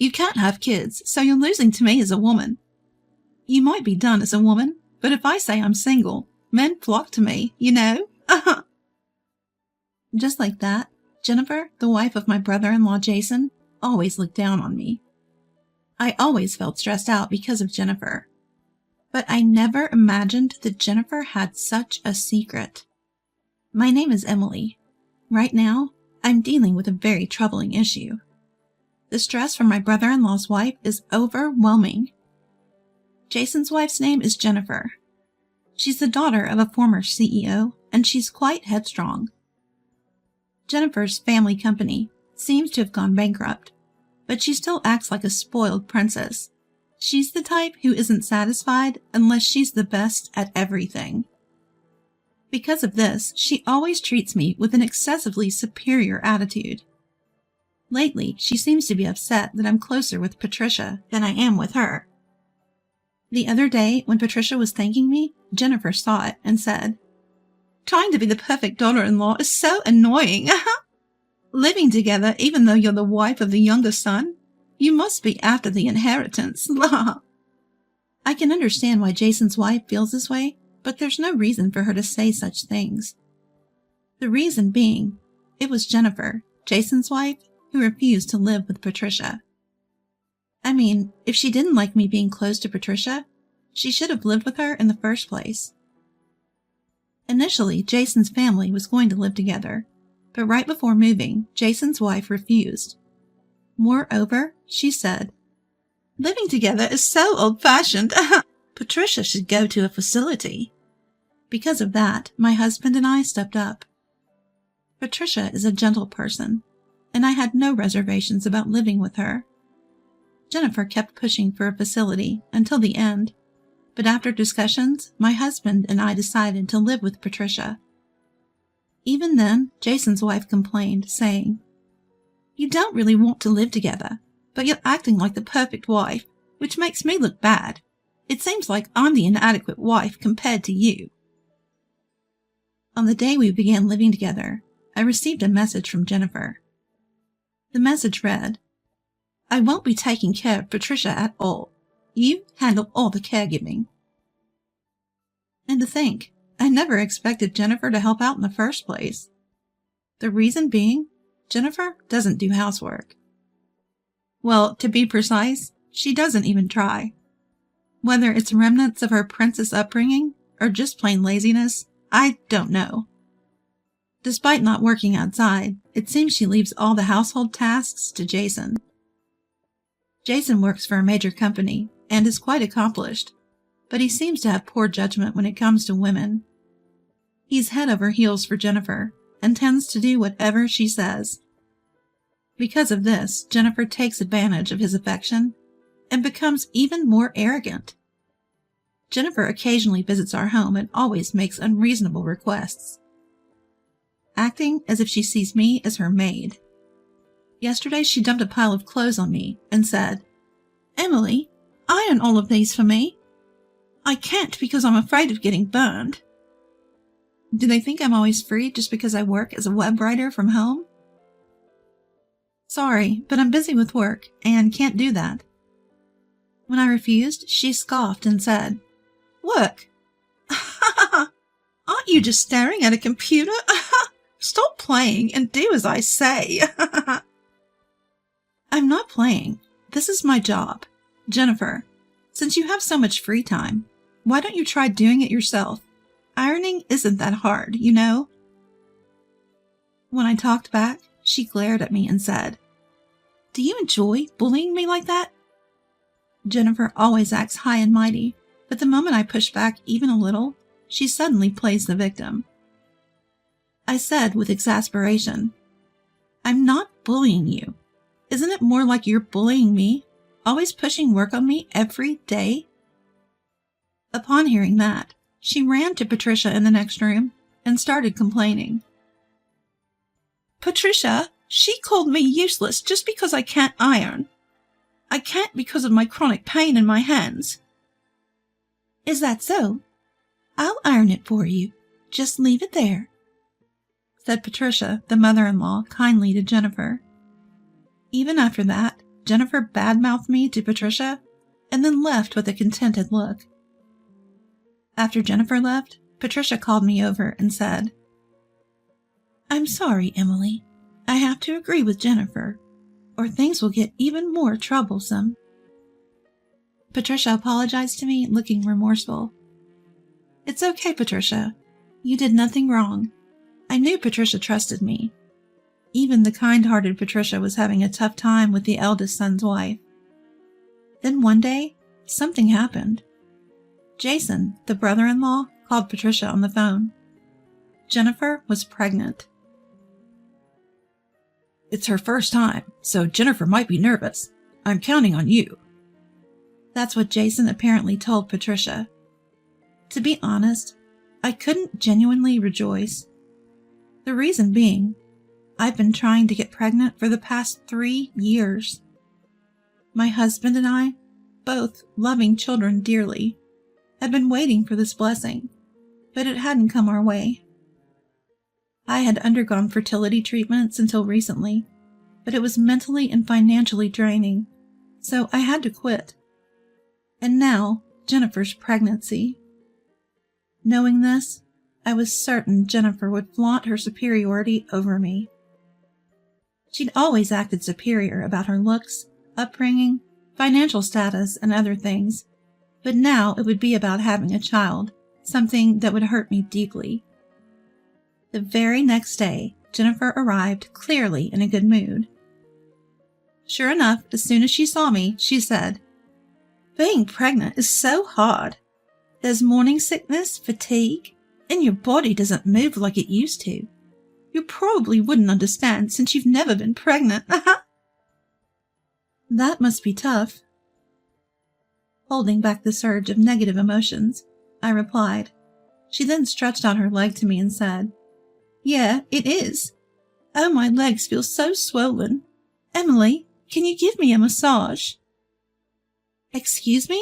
You can't have kids, so you're losing to me as a woman. You might be done as a woman, but if I say I'm single, men flock to me, you know? Just like that, Jennifer, the wife of my brother-in-law Jason, always looked down on me. I always felt stressed out because of Jennifer. But I never imagined that Jennifer had such a secret. My name is Emily. Right now, I'm dealing with a very troubling issue. The stress from my brother-in-law's wife is overwhelming. Jason's wife's name is Jennifer. She's the daughter of a former CEO, and she's quite headstrong. Jennifer's family company seems to have gone bankrupt, but she still acts like a spoiled princess. She's the type who isn't satisfied unless she's the best at everything. Because of this, she always treats me with an excessively superior attitude. Lately, she seems to be upset that I'm closer with Patricia than I am with her. The other day, when Patricia was thanking me, Jennifer saw it and said, "Trying to be the perfect daughter-in-law is so annoying. Living together even though you're the wife of the younger son? You must be after the inheritance." I can understand why Jason's wife feels this way, but there's no reason for her to say such things. The reason being, it was Jennifer, Jason's wife, who refused to live with Patricia. I mean, if she didn't like me being close to Patricia, she should have lived with her in the first place. Initially, Jason's family was going to live together, but right before moving, Jason's wife refused. Moreover, she said, "Living together is so old-fashioned. Patricia should go to a facility." Because of that, my husband and I stepped up. Patricia is a gentle person, and I had no reservations about living with her. Jennifer kept pushing for a facility until the end, but after discussions, my husband and I decided to live with Patricia. Even then, Jason's wife complained, saying, "You don't really want to live together, but you're acting like the perfect wife, which makes me look bad. It seems like I'm the inadequate wife compared to you." On the day we began living together, I received a message from Jennifer. The message read, "I won't be taking care of Patricia at all. You handle all the caregiving." And to think, I never expected Jennifer to help out in the first place. The reason being, Jennifer doesn't do housework. Well, to be precise, she doesn't even try. Whether it's remnants of her princess upbringing or just plain laziness, I don't know. Despite not working outside, it seems she leaves all the household tasks to Jason. Jason works for a major company and is quite accomplished, but he seems to have poor judgment when it comes to women. He's head over heels for Jennifer and tends to do whatever she says. Because of this, Jennifer takes advantage of his affection and becomes even more arrogant. Jennifer occasionally visits our home and always makes unreasonable requests, acting as if she sees me as her maid. Yesterday, she dumped a pile of clothes on me and said, "Emily, iron all of these for me. I can't because I'm afraid of getting burned." Do they think I'm always free just because I work as a web writer from home? Sorry, but I'm busy with work and can't do that. When I refused, she scoffed and said, "Work? Aren't you just staring at a computer? Stop playing and do as I say." I'm not playing. This is my job. Jennifer, since you have so much free time, why don't you try doing it yourself? Ironing isn't that hard, you know? When I talked back, she glared at me and said, "Do you enjoy bullying me like that?" Jennifer always acts high and mighty, but the moment I push back even a little, she suddenly plays the victim. I said with exasperation, "I'm not bullying you. Isn't it more like you're bullying me, always pushing work on me every day?" Upon hearing that, she ran to Patricia in the next room and started complaining. "Patricia, she called me useless just because I can't iron. I can't because of my chronic pain in my hands." "Is that so? I'll iron it for you. Just leave it there," said Patricia, the mother-in-law, kindly to Jennifer. Even after that, Jennifer badmouthed me to Patricia and then left with a contented look. After Jennifer left, Patricia called me over and said, "I'm sorry, Emily. I have to agree with Jennifer, or things will get even more troublesome." Patricia apologized to me, looking remorseful. "It's okay, Patricia. You did nothing wrong. I knew Patricia trusted me." Even the kind-hearted Patricia was having a tough time with the eldest son's wife. Then one day, something happened. Jason, the brother-in-law, called Patricia on the phone. Jennifer was pregnant. "It's her first time, so Jennifer might be nervous. I'm counting on you." That's what Jason apparently told Patricia. To be honest, I couldn't genuinely rejoice. The reason being, I've been trying to get pregnant for the past 3 years. My husband and I, both loving children dearly, had been waiting for this blessing, but it hadn't come our way. I had undergone fertility treatments until recently, but it was mentally and financially draining, so I had to quit. And now, Jennifer's pregnancy. Knowing this, I was certain Jennifer would flaunt her superiority over me. She'd always acted superior about her looks, upbringing, financial status, and other things, but now it would be about having a child, something that would hurt me deeply. The very next day, Jennifer arrived clearly in a good mood. Sure enough, as soon as she saw me, she said, "Being pregnant is so hard. There's morning sickness, fatigue, and your body doesn't move like it used to. You probably wouldn't understand since you've never been pregnant." That must be tough. Holding back the surge of negative emotions, I replied. She then stretched out her leg to me and said, "Yeah, it is. Oh, my legs feel so swollen. Emily, can you give me a massage?" "Excuse me?"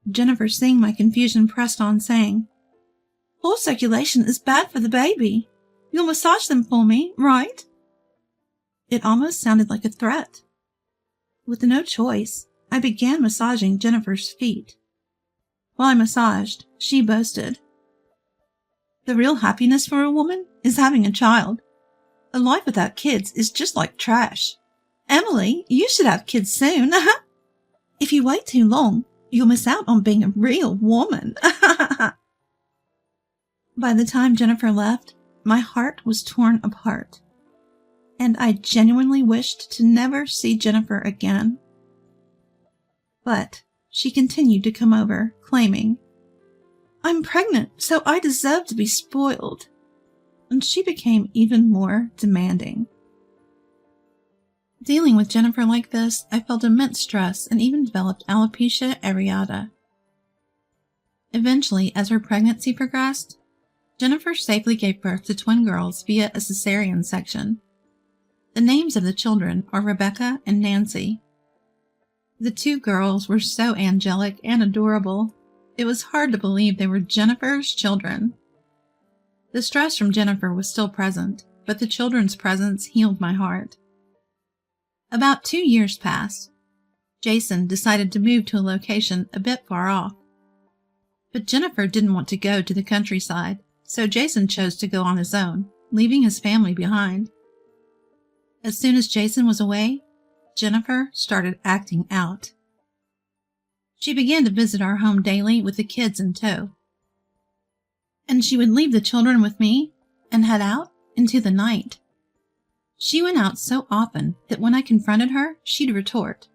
Jennifer, seeing my confusion, pressed on, saying, "Poor circulation is bad for the baby. You'll massage them for me, right?" It almost sounded like a threat. With no choice, I began massaging Jennifer's feet. While I massaged, she boasted, "The real happiness for a woman is having a child. A life without kids is just like trash. Emily, you should have kids soon. If you wait too long, you'll miss out on being a real woman." By the time Jennifer left, my heart was torn apart, and I genuinely wished to never see Jennifer again. But she continued to come over, claiming, "I'm pregnant, so I deserve to be spoiled." And she became even more demanding. Dealing with Jennifer like this, I felt immense stress and even developed alopecia areata. Eventually, as her pregnancy progressed, Jennifer safely gave birth to twin girls via a cesarean section. The names of the children are Rebecca and Nancy. The 2 girls were so angelic and adorable, it was hard to believe they were Jennifer's children. The stress from Jennifer was still present, but the children's presence healed my heart. About 2 years passed. Jason decided to move to a location a bit far off. But Jennifer didn't want to go to the countryside, so Jason chose to go on his own, leaving his family behind. As soon as Jason was away, Jennifer started acting out. She began to visit our home daily with the kids in tow. And she would leave the children with me and head out into the night. She went out so often that when I confronted her, she'd retort,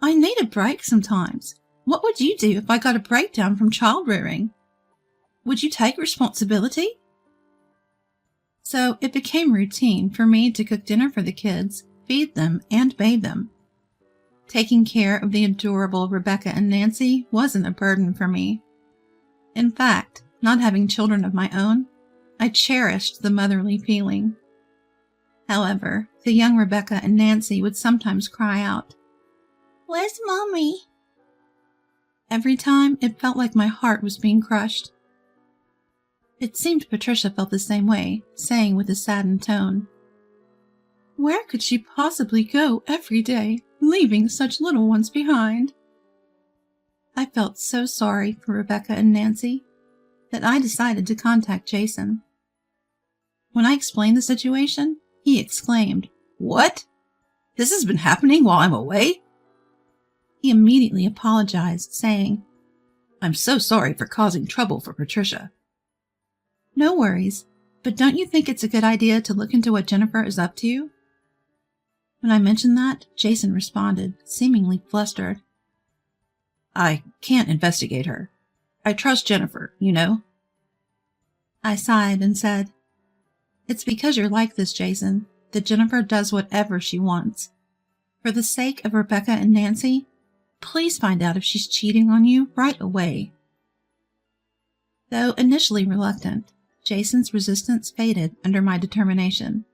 "I need a break sometimes. What would you do if I got a breakdown from child rearing? Would you take responsibility?" So it became routine for me to cook dinner for the kids, feed them, and bathe them. Taking care of the adorable Rebecca and Nancy wasn't a burden for me. In fact, not having children of my own, I cherished the motherly feeling. However, the young Rebecca and Nancy would sometimes cry out, "Where's Mommy?" Every time, it felt like my heart was being crushed. It seemed Patricia felt the same way, saying with a saddened tone, Where could she possibly go every day, leaving such little ones behind? I felt so sorry for Rebecca and Nancy that I decided to contact Jason. When I explained the situation, he exclaimed, "What? This has been happening while I'm away?" He immediately apologized, saying, "I'm so sorry for causing trouble for Patricia." "No worries, but don't you think it's a good idea to look into what Jennifer is up to?" When I mentioned that, Jason responded, seemingly flustered. "I can't investigate her. I trust Jennifer, you know." I sighed and said, "It's because you're like this, Jason, that Jennifer does whatever she wants. For the sake of Rebecca and Nancy, please find out if she's cheating on you right away." Though initially reluctant, Jason's resistance faded under my determination.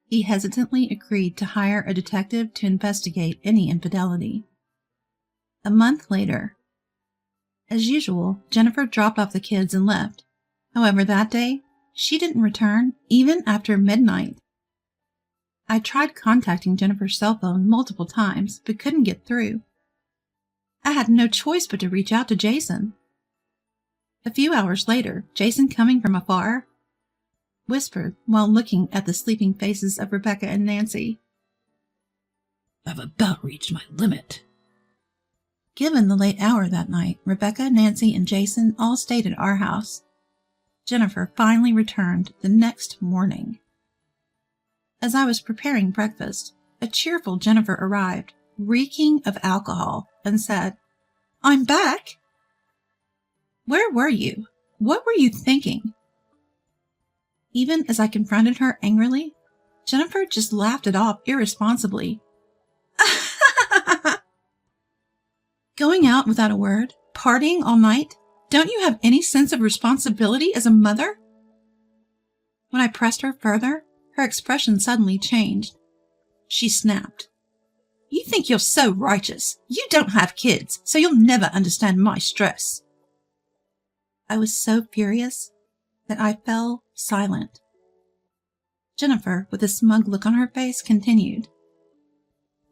He hesitantly agreed to hire a detective to investigate any infidelity. A month later, as usual, Jennifer dropped off the kids and left. However, that day, she didn't return even after midnight. I tried contacting Jennifer's cell phone multiple times, but couldn't get through. I had no choice but to reach out to Jason. A few hours later, Jason, coming from afar, whispered while looking at the sleeping faces of Rebecca and Nancy, "I've about reached my limit." Given the late hour that night, Rebecca, Nancy, and Jason all stayed at our house. Jennifer finally returned the next morning. As I was preparing breakfast, a cheerful Jennifer arrived, reeking of alcohol, and said, "I'm back." "Where were you? What were you thinking?" Even as I confronted her angrily, Jennifer just laughed it off irresponsibly. "Going out without a word? Partying all night? Don't you have any sense of responsibility as a mother?" When I pressed her further, her expression suddenly changed. She snapped, "You think you're so righteous. You don't have kids, so you'll never understand my stress." I was so furious that I fell silent. Jennifer, with a smug look on her face, continued,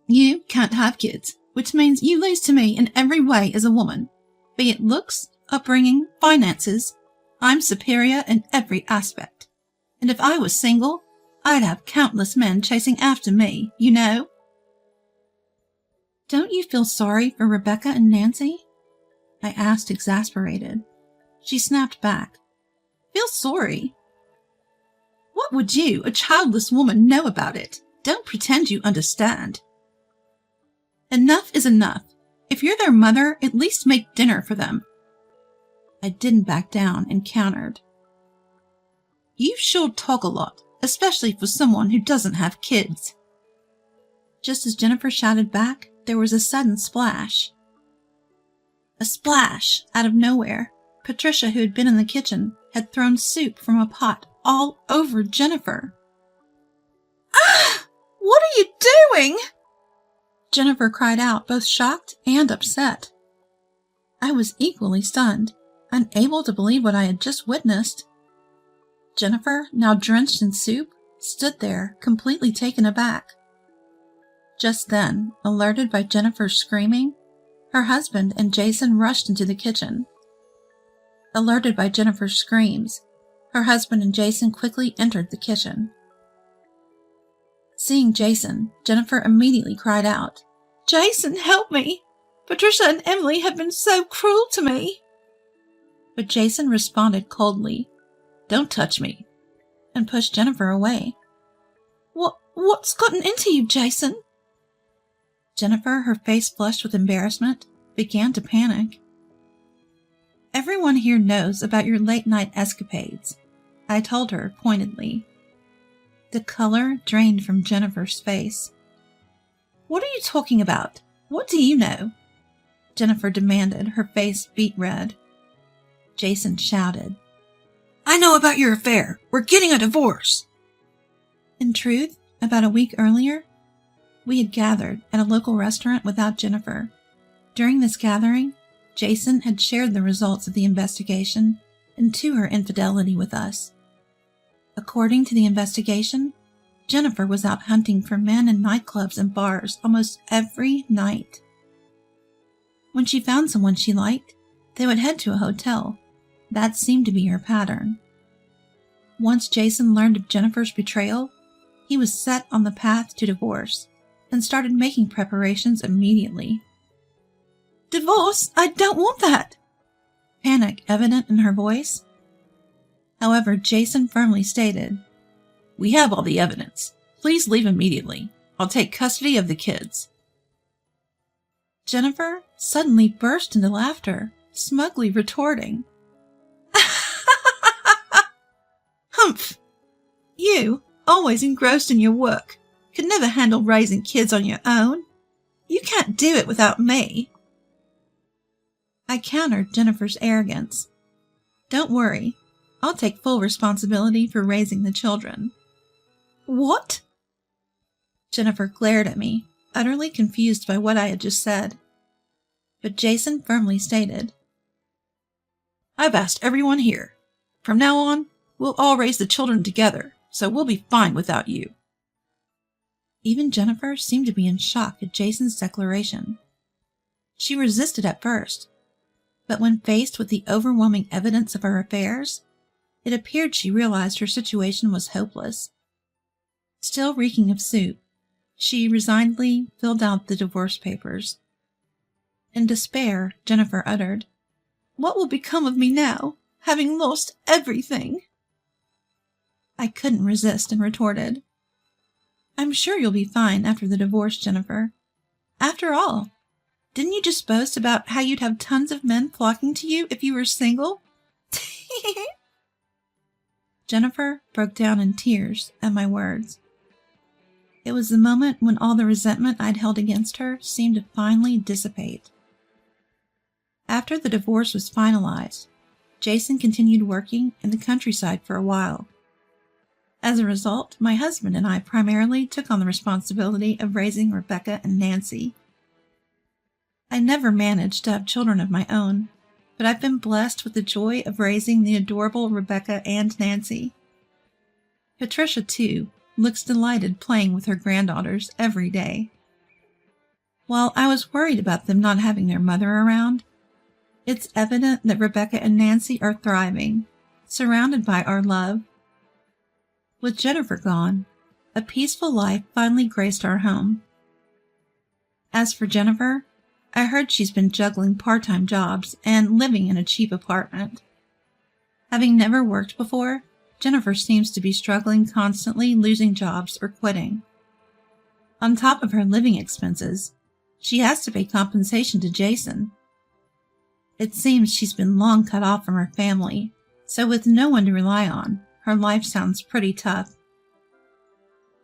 "You can't have kids, which means you lose to me in every way as a woman, be it looks, upbringing, finances. I'm superior in every aspect. And if I was single, I'd have countless men chasing after me, you know." "Don't you feel sorry for Rebecca and Nancy?" I asked, exasperated. She snapped back, "Feel sorry? What would you, a childless woman, know about it? Don't pretend you understand." "Enough is enough. If you're their mother, at least make dinner for them." I didn't back down and countered, "You sure talk a lot, especially for someone who doesn't have kids." Just as Jennifer shouted back, there was a sudden splash. A splash out of nowhere. Patricia, who had been in the kitchen, had thrown soup from a pot all over Jennifer. "Ah! What are you doing?" Jennifer cried out, both shocked and upset. I was equally stunned, unable to believe what I had just witnessed. Jennifer, now drenched in soup, stood there, completely taken aback. Just then, alerted by Jennifer's screaming, her husband and Jason rushed into the kitchen. Alerted by Jennifer's screams, her husband and Jason quickly entered the kitchen. Seeing Jason, Jennifer immediately cried out, "Jason, help me! Patricia and Emily have been so cruel to me." But Jason responded coldly, "Don't touch me," and pushed Jennifer away. What's gotten into you, Jason?" Jennifer, her face flushed with embarrassment, began to panic. "Everyone here knows about your late-night escapades," I told her pointedly. The color drained from Jennifer's face. "What are you talking about? What do you know?" Jennifer demanded, her face beet red. Jason shouted, "I know about your affair. We're getting a divorce." In truth, about a week earlier, we had gathered at a local restaurant without Jennifer. During this gathering, Jason had shared the results of the investigation into her infidelity with us. According to the investigation, Jennifer was out hunting for men in nightclubs and bars almost every night. When she found someone she liked, they would head to a hotel. That seemed to be her pattern. Once Jason learned of Jennifer's betrayal, he was set on the path to divorce and started making preparations immediately. "Divorce? I don't want that!" Panic evident in her voice. However, Jason firmly stated, "We have all the evidence. Please leave immediately. I'll take custody of the kids." Jennifer suddenly burst into laughter, smugly retorting, "Humph! You, always engrossed in your work, could never handle raising kids on your own. You can't do it without me." I countered Jennifer's arrogance. "Don't worry. I'll take full responsibility for raising the children." "What?" Jennifer glared at me, utterly confused by what I had just said. But Jason firmly stated, "I've asked everyone here. From now on, we'll all raise the children together, so we'll be fine without you." Even Jennifer seemed to be in shock at Jason's declaration. She resisted at first, but when faced with the overwhelming evidence of her affairs, it appeared she realized her situation was hopeless. Still reeking of soup, she resignedly filled out the divorce papers. In despair, Jennifer uttered, "What will become of me now, having lost everything?" I couldn't resist and retorted, "I'm sure you'll be fine after the divorce, Jennifer. After all, didn't you just boast about how you'd have tons of men flocking to you if you were single?" Jennifer broke down in tears at my words. It was the moment when all the resentment I'd held against her seemed to finally dissipate. After the divorce was finalized, Jason continued working in the countryside for a while. As a result, my husband and I primarily took on the responsibility of raising Rebecca and Nancy. I never managed to have children of my own, but I've been blessed with the joy of raising the adorable Rebecca and Nancy. Patricia, too, looks delighted playing with her granddaughters every day. While I was worried about them not having their mother around, it's evident that Rebecca and Nancy are thriving, surrounded by our love. With Jennifer gone, a peaceful life finally graced our home. As for Jennifer, I heard she's been juggling part-time jobs and living in a cheap apartment. Having never worked before, Jennifer seems to be struggling constantly losing jobs or quitting. On top of her living expenses, she has to pay compensation to Jason. It seems she's been long cut off from her family, so with no one to rely on, her life sounds pretty tough.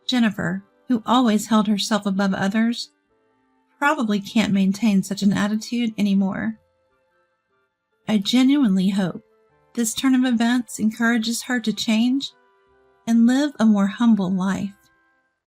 Jennifer, who always held herself above others, probably can't maintain such an attitude anymore. I genuinely hope this turn of events encourages her to change and live a more humble life.